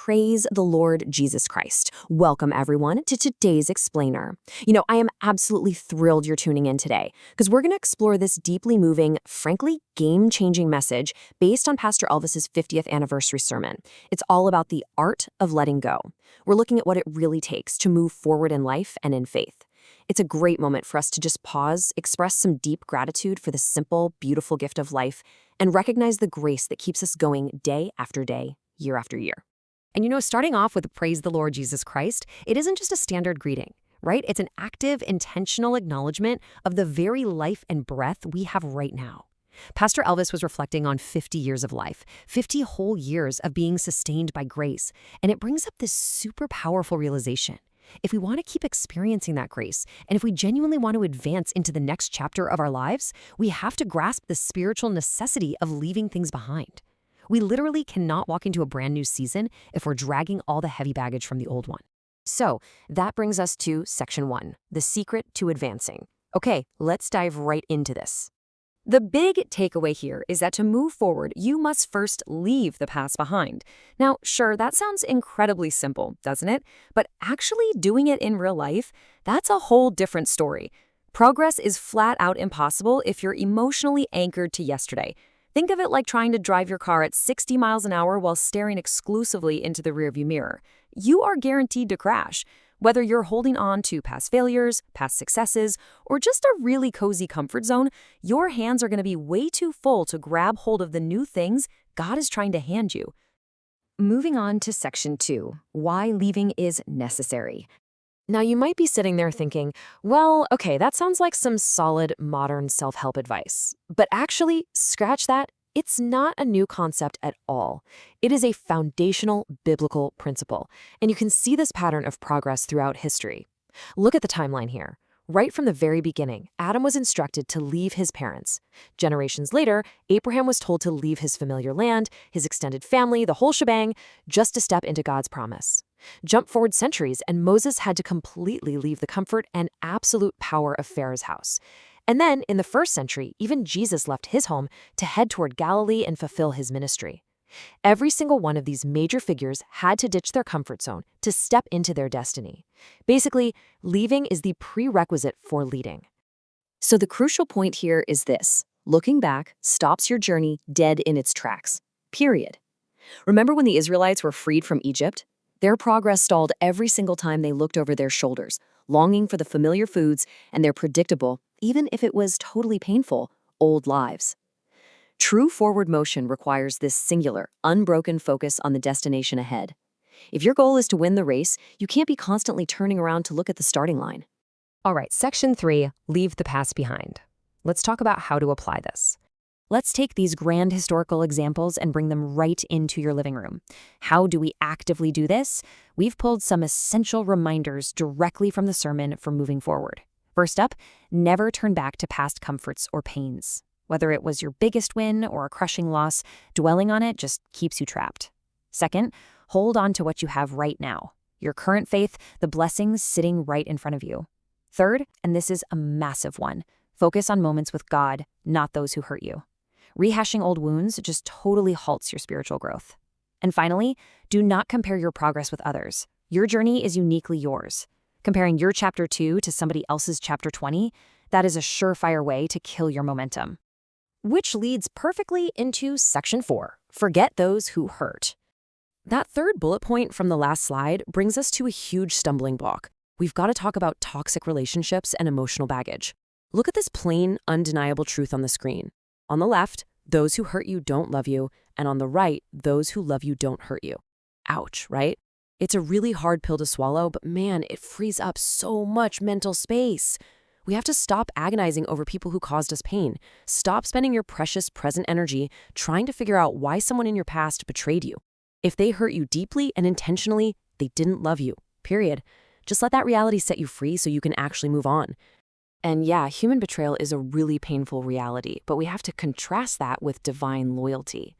Praise the Lord Jesus Christ. Welcome, everyone, to today's Explainer. I am absolutely thrilled you're tuning in today because we're going to explore this deeply moving, frankly, game-changing message based on Pastor Elvis's 50th anniversary sermon. It's all about the art of letting go. We're looking at what it really takes to move forward in life and in faith. It's a great moment for us to just pause, express some deep gratitude for the simple, beautiful gift of life, and recognize the grace that keeps us going day after day, year after year. And starting off with Praise the Lord Jesus Christ, it isn't just a standard greeting, right? It's an active, intentional acknowledgement of the very life and breath we have right now. Pastor Elvis was reflecting on 50 years of life, 50 whole years of being sustained by grace, and it brings up this super powerful realization. If we want to keep experiencing that grace, and if we genuinely want to advance into the next chapter of our lives, we have to grasp the spiritual necessity of leaving things behind. We literally cannot walk into a brand new season if we're dragging all the heavy baggage from the old one. So that brings us to Section 1, the secret to advancing. Okay, let's dive right into this. The big takeaway here is that to move forward, you must first leave the past behind. Now, sure, that sounds incredibly simple, doesn't it? But actually doing it in real life, that's a whole different story. Progress is flat out impossible if you're emotionally anchored to yesterday. Think of it like trying to drive your car at 60 miles an hour while staring exclusively into the rearview mirror. You are guaranteed to crash. Whether you're holding on to past failures, past successes, or just a really cozy comfort zone, your hands are going to be way too full to grab hold of the new things God is trying to hand you. Moving on to Section 2, why leaving is necessary. Now, you might be sitting there thinking, well, okay, that sounds like some solid modern self-help advice. But actually, scratch that. It's not a new concept at all. It is a foundational biblical principle, and you can see this pattern of progress throughout history. Look at the timeline here. Right from the very beginning, Adam was instructed to leave his parents. Generations later, Abraham was told to leave his familiar land, his extended family, the whole shebang, just to step into God's promise. Jump forward centuries, and Moses had to completely leave the comfort and absolute power of Pharaoh's house. And then, in the first century, even Jesus left his home to head toward Galilee and fulfill his ministry. Every single one of these major figures had to ditch their comfort zone to step into their destiny. Basically, leaving is the prerequisite for leading. So the crucial point here is this: looking back stops your journey dead in its tracks. Period. Remember when the Israelites were freed from Egypt? Their progress stalled every single time they looked over their shoulders, longing for the familiar foods and their predictable, even if it was totally painful, old lives. True forward motion requires this singular, unbroken focus on the destination ahead. If your goal is to win the race, you can't be constantly turning around to look at the starting line. All right, Section 3, leave the past behind. Let's talk about how to apply this. Let's take these grand historical examples and bring them right into your living room. How do we actively do this? We've pulled some essential reminders directly from the sermon for moving forward. First up, never turn back to past comforts or pains. Whether it was your biggest win or a crushing loss, dwelling on it just keeps you trapped. Second, hold on to what you have right now. Your current faith, the blessings sitting right in front of you. Third, and this is a massive one, focus on moments with God, not those who hurt you. Rehashing old wounds just totally halts your spiritual growth. And finally, do not compare your progress with others. Your journey is uniquely yours. Comparing your chapter 2 to somebody else's chapter 20, that is a surefire way to kill your momentum. Which leads perfectly into Section 4, forget those who hurt. That third bullet point from the last slide brings us to a huge stumbling block. We've got to talk about toxic relationships and emotional baggage. Look at this plain, undeniable truth on the screen. On the left, those who hurt you don't love you, and on the right, those who love you don't hurt you. Ouch, right? It's a really hard pill to swallow, but man, it frees up so much mental space. We have to stop agonizing over people who caused us pain. Stop spending your precious present energy trying to figure out why someone in your past betrayed you. If they hurt you deeply and intentionally, they didn't love you, period. Just let that reality set you free so you can actually move on. And yeah, human betrayal is a really painful reality, but we have to contrast that with divine loyalty.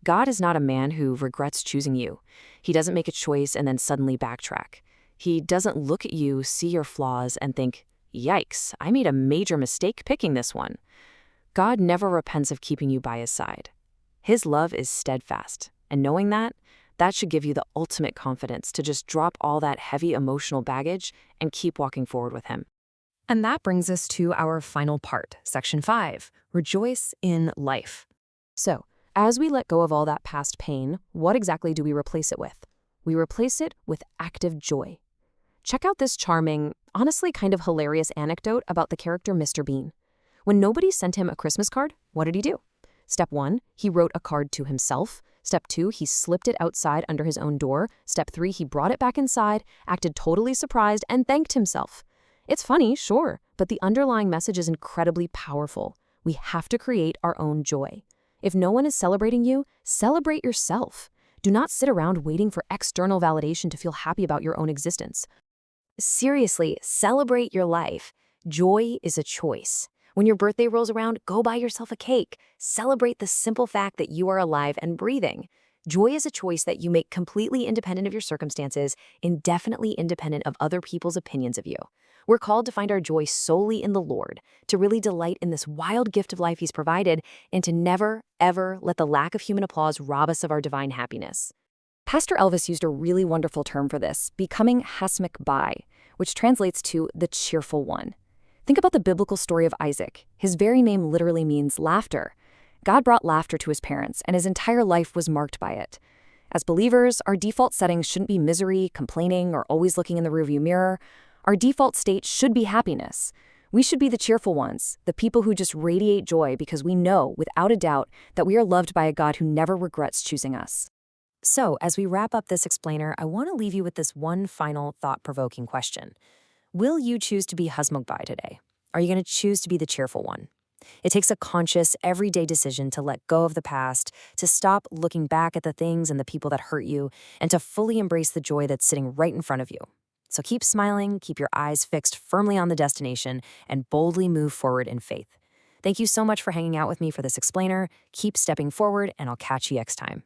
God is not a man who regrets choosing you. He doesn't make a choice and then suddenly backtrack. He doesn't look at you, see your flaws, and think, yikes, I made a major mistake picking this one. God never repents of keeping you by his side. His love is steadfast, and knowing that, That should give you the ultimate confidence to just drop all that heavy emotional baggage and keep walking forward with him. And that brings us to our final part, section 5, rejoice in life. So, as we let go of all that past pain, what exactly do we replace it with? We replace it with active joy. Check out this charming, honestly kind of hilarious anecdote about the character Mr. Bean. When nobody sent him a Christmas card, what did he do? Step 1, he wrote a card to himself. Step 2, he slipped it outside under his own door. Step 3, he brought it back inside, acted totally surprised, and thanked himself. It's funny, sure, but the underlying message is incredibly powerful. We have to create our own joy. If no one is celebrating you, celebrate yourself. Do not sit around waiting for external validation to feel happy about your own existence. Seriously, celebrate your life. Joy is a choice. When your birthday rolls around, go buy yourself a cake. Celebrate the simple fact that you are alive and breathing. Joy is a choice that you make completely independent of your circumstances, indefinitely independent of other people's opinions of you. We're called to find our joy solely in the Lord, to really delight in this wild gift of life He's provided, and to never, ever let the lack of human applause rob us of our divine happiness. Pastor Elvis used a really wonderful term for this, becoming hasmik bai, which translates to the cheerful one. Think about the biblical story of Isaac. His very name literally means laughter. God brought laughter to his parents, and his entire life was marked by it. As believers, our default settings shouldn't be misery, complaining, or always looking in the rearview mirror. Our default state should be happiness. We should be the cheerful ones, the people who just radiate joy because we know, without a doubt, that we are loved by a God who never regrets choosing us. So, as we wrap up this explainer, I want to leave you with this one final thought-provoking question. Will you choose to be hasmuk bai today? Are you going to choose to be the cheerful one? It takes a conscious, everyday decision to let go of the past, to stop looking back at the things and the people that hurt you, and to fully embrace the joy that's sitting right in front of you. So keep smiling, keep your eyes fixed firmly on the destination, and boldly move forward in faith. Thank you so much for hanging out with me for this explainer. Keep stepping forward, and I'll catch you next time.